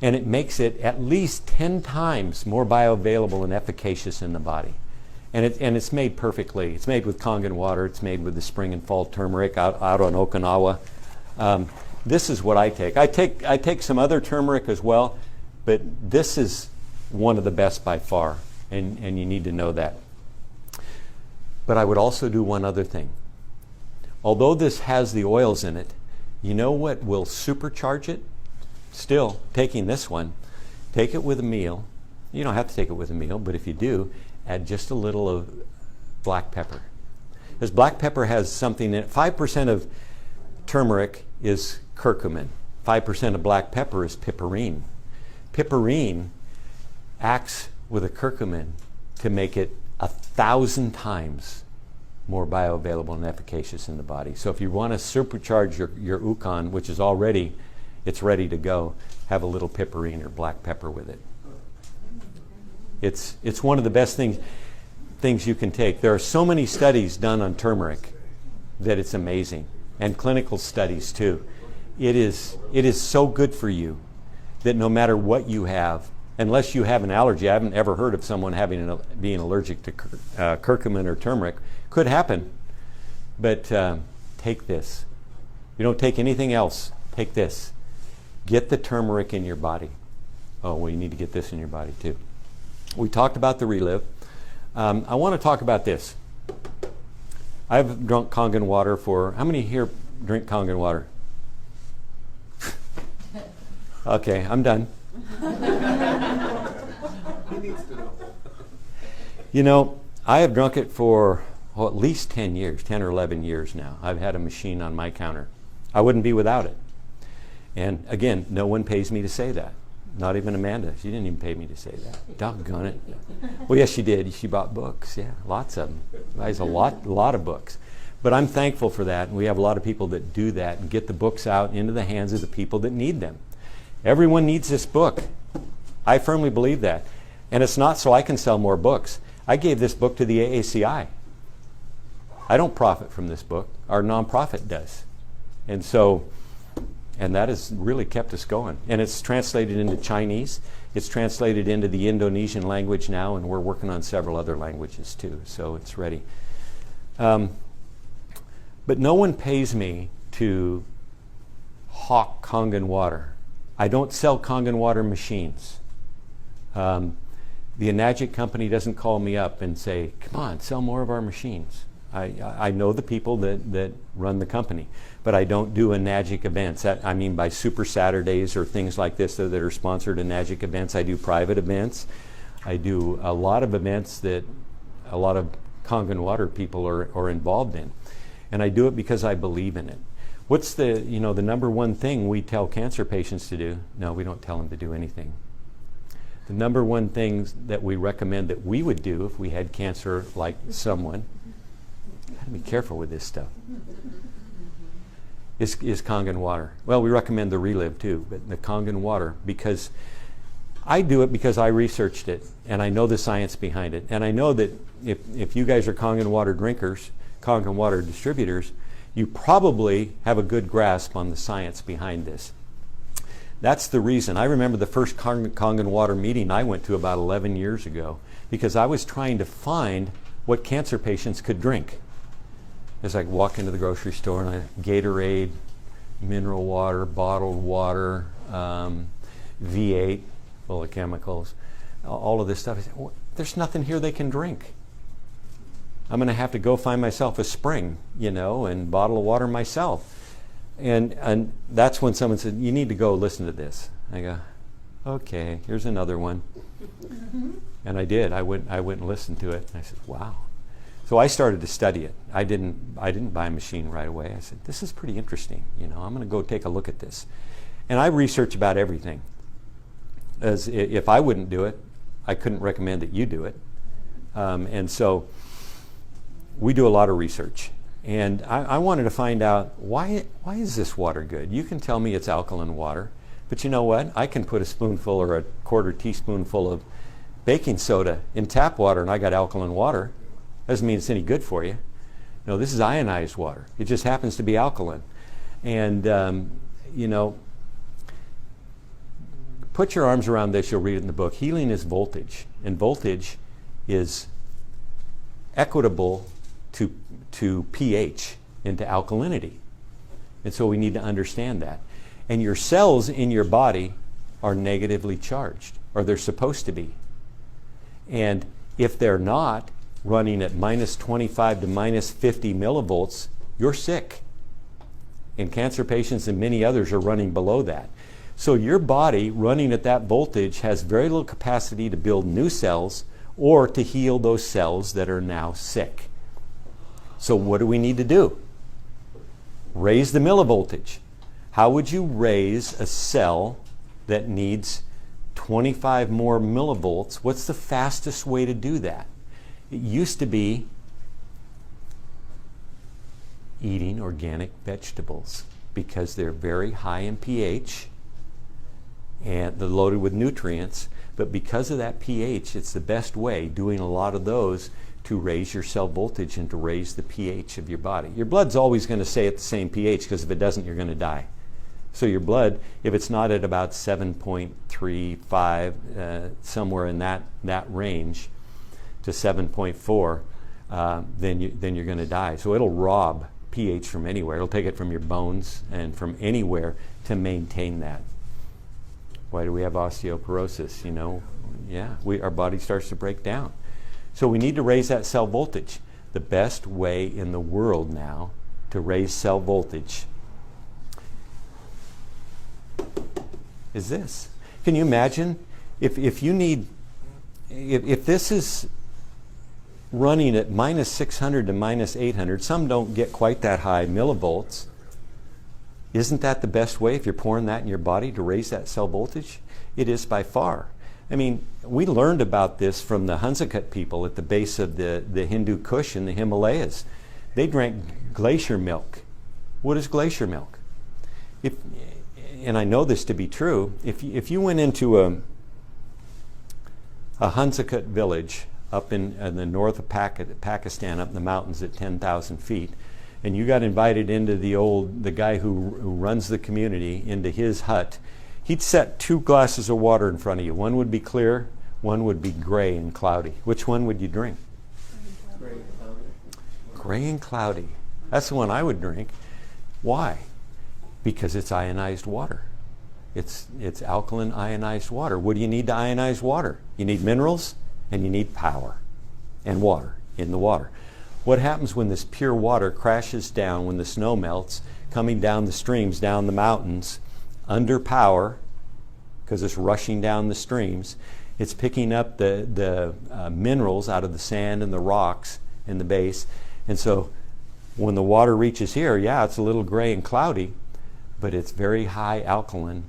And it makes it at least 10 times more bioavailable and efficacious in the body. And it's made perfectly. It's made with Kangen water. It's made with the spring and fall turmeric out on Okinawa. This is what I take. I take some other turmeric as well, but this is one of the best by far, and you need to know that. But I would also do one other thing. Although this has the oils in it, you know what will supercharge it? Still, taking this one, take it with a meal. You don't have to take it with a meal, but if you do, add just a little of black pepper. Because black pepper has something in it. 5% of turmeric is curcumin. 5% of black pepper is piperine. Piperine acts with a curcumin to make it 1,000 times more bioavailable and efficacious in the body. So if you want to supercharge your Ukan, which is already, it's ready to go, have a little piperine or black pepper with it. It's one of the best things you can take. There are so many studies done on turmeric that it's amazing, and clinical studies too. It is so good for you that no matter what you have, unless you have an allergy, I haven't ever heard of someone being allergic to curcumin or turmeric. Could happen, but take this. You don't take anything else. Take this. Get the turmeric in your body. Oh, well, you need to get this in your body too. We talked about the Relive. I want to talk about this. I've drunk Kangen water for, how many here drink Kangen water? Okay, I'm done. He needs to know. You know, I have drunk it for at least 10 years, 10 or 11 years now. I've had a machine on my counter. I wouldn't be without it. And again, no one pays me to say that. Not even Amanda. She didn't even pay me to say that. Doggone it. Well, yes, she did. She bought books. Yeah, lots of them. Buys a lot of books. But I'm thankful for that. And we have a lot of people that do that and get the books out into the hands of the people that need them. Everyone needs this book. I firmly believe that. And it's not so I can sell more books. I gave this book to the AACI. I don't profit from this book. Our nonprofit does. And so, and that has really kept us going. And it's translated into Chinese. It's translated into the Indonesian language now, and we're working on several other languages too. So it's ready. But no one pays me to hawk Kangen water. I don't sell Kangen water machines. The Enagic company doesn't call me up and say, come on, sell more of our machines. I know the people that run the company, but I don't do Enagic events. I mean by Super Saturdays or things like this that are sponsored Enagic events. I do private events. I do a lot of events that a lot of Kangen water people are involved in. And I do it because I believe in it. What's the number one thing we tell cancer patients to do? No, we don't tell them to do anything. The number one thing that we recommend that we would do if we had cancer like someone, gotta be careful with this stuff, is Kangen water. Well, we recommend the Relive too, but the Kangen water, because I do it because I researched it and I know the science behind it. And I know that if you guys are Kangen water drinkers, Kangen water distributors, you probably have a good grasp on the science behind this. That's the reason. I remember the first Kangen water meeting I went to about 11 years ago because I was trying to find what cancer patients could drink. As I walk into the grocery store and Gatorade, mineral water, bottled water, V8, full of chemicals, all of this stuff. I said, well, there's nothing here they can drink. I'm going to have to go find myself a spring, and bottle of water myself. And that's when someone said, you need to go listen to this. I go, okay, here's another one. And I did. I went and listened to it. And I said, wow. So I started to study it. I didn't buy a machine right away. I said, this is pretty interesting. I'm going to go take a look at this. And I research about everything. As if I wouldn't do it, I couldn't recommend that you do it. And so we do a lot of research. And I wanted to find out, why is this water good? You can tell me it's alkaline water, but you know what? I can put a spoonful or a quarter teaspoonful of baking soda in tap water and I got alkaline water. Doesn't mean it's any good for you. No, this is ionized water. It just happens to be alkaline. And, put your arms around this, you'll read it in the book. Healing is voltage, and voltage is equitable to pH, into alkalinity. And so we need to understand that. And your cells in your body are negatively charged, or they're supposed to be. And if they're not running at minus 25 to minus 50 millivolts, you're sick. And cancer patients and many others are running below that. So your body running at that voltage has very little capacity to build new cells or to heal those cells that are now sick. So what do we need to do? Raise the millivoltage. How would you raise a cell that needs 25 more millivolts? What's the fastest way to do that? It used to be eating organic vegetables because they're very high in pH and they're loaded with nutrients. But because of that pH, it's the best way, doing a lot of those, to raise your cell voltage and to raise the pH of your body. Your blood's always going to stay at the same pH, because if it doesn't, you're going to die. So your blood, if it's not at about 7.35, somewhere in that range to 7.4, then you're going to die. So it'll rob pH from anywhere. It'll take it from your bones and from anywhere to maintain that. Why do we have osteoporosis? Our body starts to break down. So we need to raise that cell voltage. The best way in the world now to raise cell voltage is this. Can you imagine if this is running at minus 600 to minus 800, some don't get quite that high millivolts, Isn't that the best way if you're pouring that in your body to raise that cell voltage? It is by far. I mean, we learned about this from the Hunsakat people at the base of the Hindu Kush in the Himalayas. They drank glacier milk. What is glacier milk? And I know this to be true, if you went into a Hunsakat village up in the north of Pakistan, up in the mountains at 10,000 feet, and you got invited into the guy who runs the community, into his hut, he'd set 2 glasses of water in front of you. One would be clear, one would be gray and cloudy. Which one would you drink? Gray and cloudy. Gray and cloudy. That's the one I would drink. Why? Because it's ionized water. It's alkaline ionized water. What do you need to ionize water? You need minerals and you need power and water in the water. What happens when this pure water crashes down, when the snow melts, coming down the streams, down the mountains, under power, because it's rushing down the streams, it's picking up the minerals out of the sand and the rocks in the base. And so when the water reaches here, yeah, it's a little gray and cloudy, but it's very high alkaline,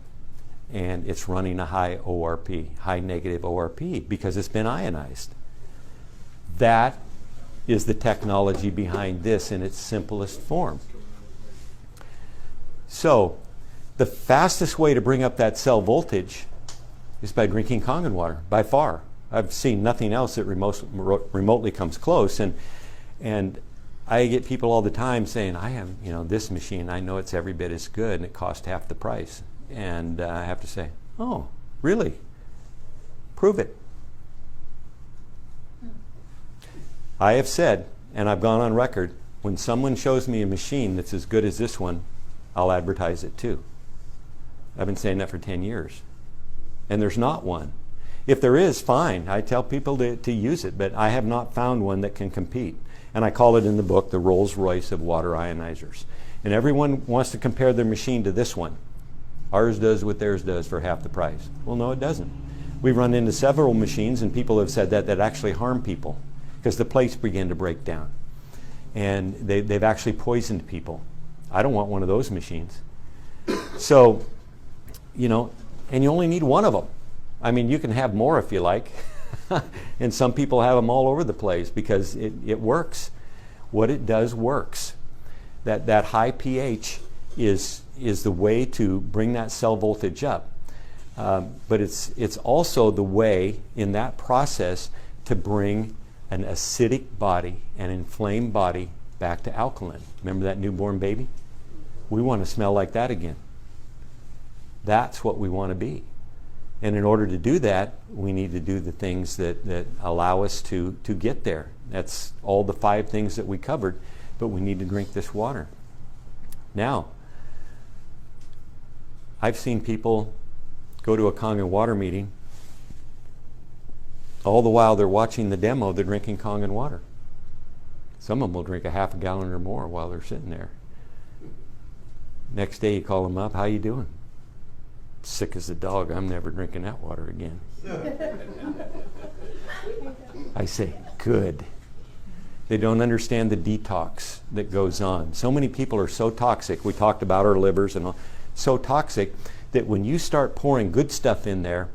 and it's running a high ORP, high negative ORP, because it's been ionized. That is the technology behind this in its simplest form. So the fastest way to bring up that cell voltage is by drinking Kangen water, by far. I've seen nothing else that remotely comes close. And I get people all the time saying, I have this machine, I know it's every bit as good, and it costs half the price. And I have to say, oh, really? Prove it. I have said, and I've gone on record, when someone shows me a machine that's as good as this one, I'll advertise it too. I've been saying that for 10 years. And there's not one. If there is, fine. I tell people to use it, but I have not found one that can compete. And I call it in the book the Rolls-Royce of water ionizers. And everyone wants to compare their machine to this one. Ours does what theirs does for half the price. Well, no, it doesn't. We've run into several machines, and people have said that actually harm people because the plates begin to break down. And they've actually poisoned people. I don't want one of those machines. So, and you only need one of them. I mean, you can have more if you like. And some people have them all over the place because it works. What it does works. That high pH is the way to bring that cell voltage up. But it's also the way in that process to bring an acidic body, an inflamed body, back to alkaline. Remember that newborn baby? We want to smell like that again. That's what we want to be. And in order to do that, we need to do the things that allow us to get there. That's all the 5 things that we covered, but we need to drink this water. Now, I've seen people go to a Kangen water meeting. All the while they're watching the demo, they're drinking Kangen water. Some of them will drink a half a gallon or more while they're sitting there. Next day you call them up, how you doing? Sick as a dog, I'm never drinking that water again. I say, good. They don't understand the detox that goes on. So many people are so toxic, we talked about our livers and all, so toxic that when you start pouring good stuff in there,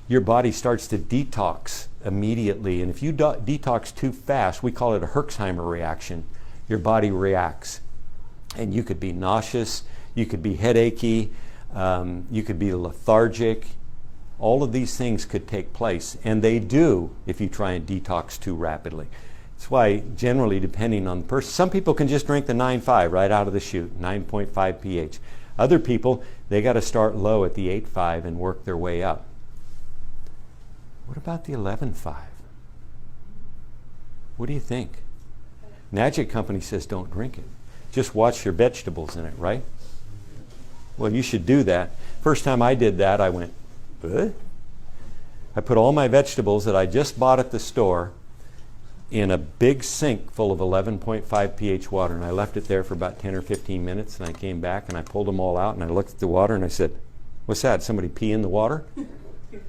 your body starts to detox immediately. And if you detox too fast, we call it a Herxheimer reaction. Your body reacts. And you could be nauseous, you could be headachy, you could be lethargic. All of these things could take place. And they do if you try and detox too rapidly. That's why generally, depending on the person, some people can just drink the 9.5 right out of the chute, 9.5 pH. Other people, they got to start low at the 8.5 and work their way up. What about the 11.5? What do you think? Magic Company says don't drink it. Just watch your vegetables in it, right? Well, you should do that. First time I did that, I went, what? I put all my vegetables that I just bought at the store in a big sink full of 11.5 pH water, and I left it there for about 10 or 15 minutes, and I came back and I pulled them all out and I looked at the water and I said, what's that? Somebody pee in the water? It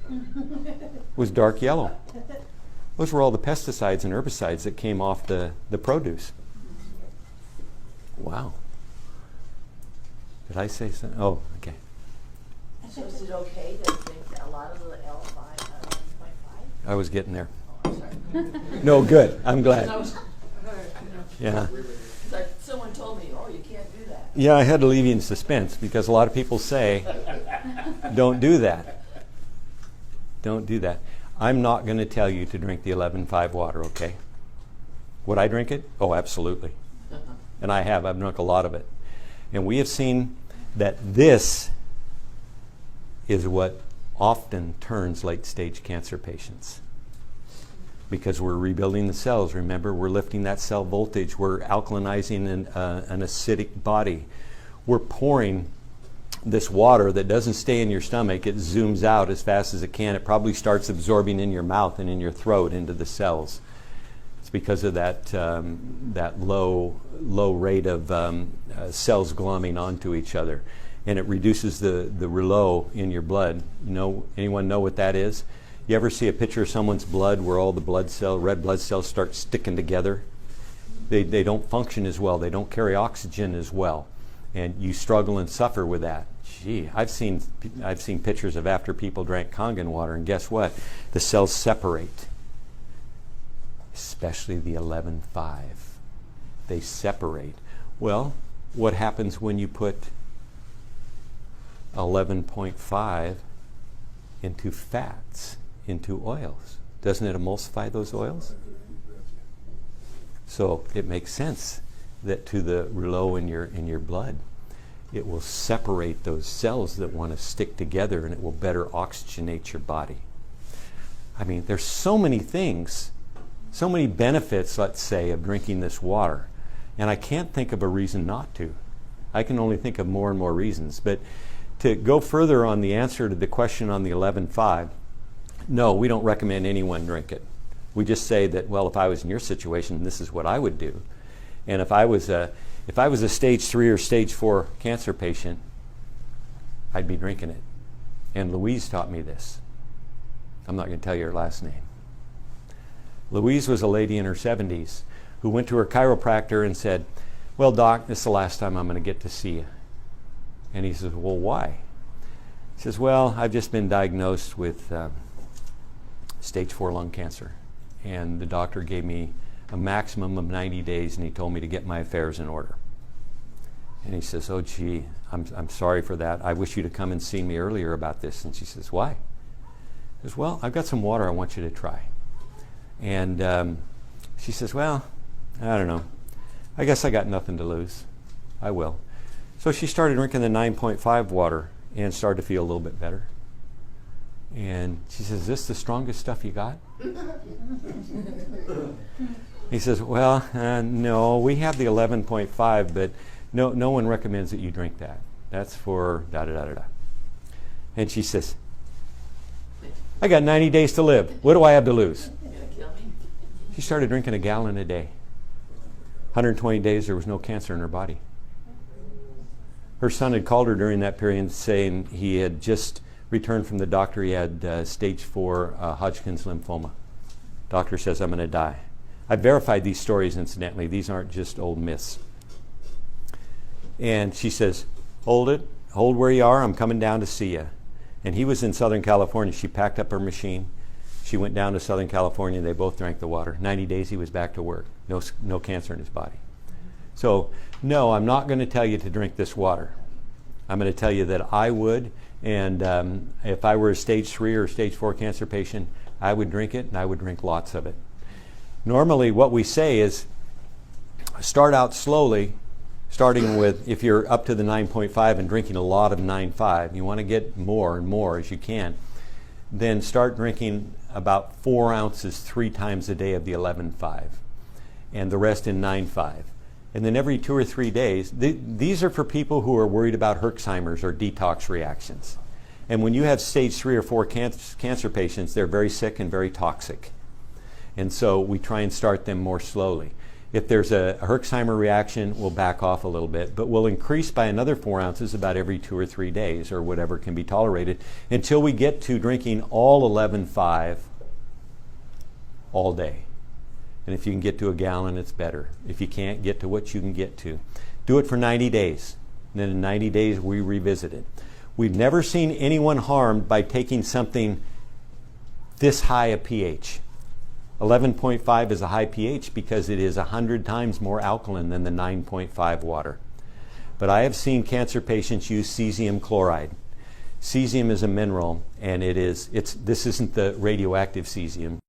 was dark yellow. Those were all the pesticides and herbicides that came off the produce. Wow. Did I say something? Oh, okay. So is it okay to drink a lot of the L5, 1.5? I was getting there. Oh, I'm sorry. No, good. I'm glad. I was- Yeah. It's like someone told me, oh, you can't do that. Yeah, I had to leave you in suspense because a lot of people say, don't do that. Don't do that. I'm not going to tell you to drink the 11.5 water, okay? Would I drink it? Oh, absolutely. And I have. I've drunk a lot of it. And we have seen that this is what often turns late-stage cancer patients. Because we're rebuilding the cells. Remember, we're lifting that cell voltage. We're alkalinizing an acidic body. We're pouring this water that doesn't stay in your stomach. It zooms out as fast as it can. It probably starts absorbing in your mouth and in your throat into the cells. It's because of that low rate of cells glomming onto each other. And it reduces the rouleau in your blood. Anyone know what that is? You ever see a picture of someone's blood where all the red blood cells start sticking together? They don't function as well. They don't carry oxygen as well. And you struggle and suffer with that. Gee, I've seen pictures of after people drank Kangen water, and guess what? The cells separate. Especially the 11.5. They separate. Well, what happens when you put 11.5 into fats? Into oils. Doesn't it emulsify those oils? So it makes sense that to the rouleau in your blood, it will separate those cells that want to stick together, and it will better oxygenate your body. I mean, there's so many things, so many benefits, let's say, of drinking this water, and I can't think of a reason not to. I can only think of more and more reasons. But to go further on the answer to the question on the 11.5, no, we don't recommend anyone drink it. We just say that, well, if I was in your situation, this is what I would do. And if I was a stage 3 or stage 4 cancer patient, I'd be drinking it. And Louise taught me this. I'm not going to tell you her last name. Louise was a lady in her 70s who went to her chiropractor and said, well, doc, this is the last time I'm going to get to see you. And he says, well, why? He says, well, I've just been diagnosed with stage 4 lung cancer. And the doctor gave me a maximum of 90 days, and he told me to get my affairs in order. And he says, oh, gee, I'm sorry for that. I wish you'd have come and seen me earlier about this. And she says, why? He says, well, I've got some water I want you to try. And she says, well, I don't know. I guess I got nothing to lose. I will. So she started drinking the 9.5 water and started to feel a little bit better. And she says, is this the strongest stuff you got? He says, well, no, we have the 11.5, but no one recommends that you drink that. That's for da-da-da-da-da. And she says, I got 90 days to live. What do I have to lose? You're gonna kill me? She started drinking a gallon a day. 120 days, there was no cancer in her body. Her son had called her during that period saying he had just returned from the doctor. He had stage 4 Hodgkin's lymphoma. Doctor says, I'm going to die. I verified these stories, incidentally. These aren't just old myths. And she says, hold it. Hold where you are. I'm coming down to see you. And he was in Southern California. She packed up her machine. She went down to Southern California. They both drank the water. 90 days, he was back to work. No cancer in his body. So, no, I'm not going to tell you to drink this water. I'm going to tell you that I would. And if I were a stage 3 or stage 4 cancer patient, I would drink it, and I would drink lots of it. Normally, what we say is start out slowly, starting with, if you're up to the 9.5 and drinking a lot of 9.5, you want to get more and more as you can, then start drinking about 4 ounces 3 times a day of the 11.5, and the rest in 9.5. And then every 2 or 3 days, these are for people who are worried about Herxheimer's or detox reactions. And when you have stage 3 or 4 cancer patients, they're very sick and very toxic. And so we try and start them more slowly. If there's a Herxheimer reaction, we'll back off a little bit, but we'll increase by another 4 ounces about every 2 or 3 days, or whatever can be tolerated, until we get to drinking all 11.5 all day. And if you can get to a gallon, it's better. If you can't, get to what you can get to. Do it for 90 days. And then in 90 days, we revisit it. We've never seen anyone harmed by taking something this high a pH. 11.5 is a high pH because it is 100 times more alkaline than the 9.5 water. But I have seen cancer patients use cesium chloride. Cesium is a mineral, and this isn't the radioactive cesium.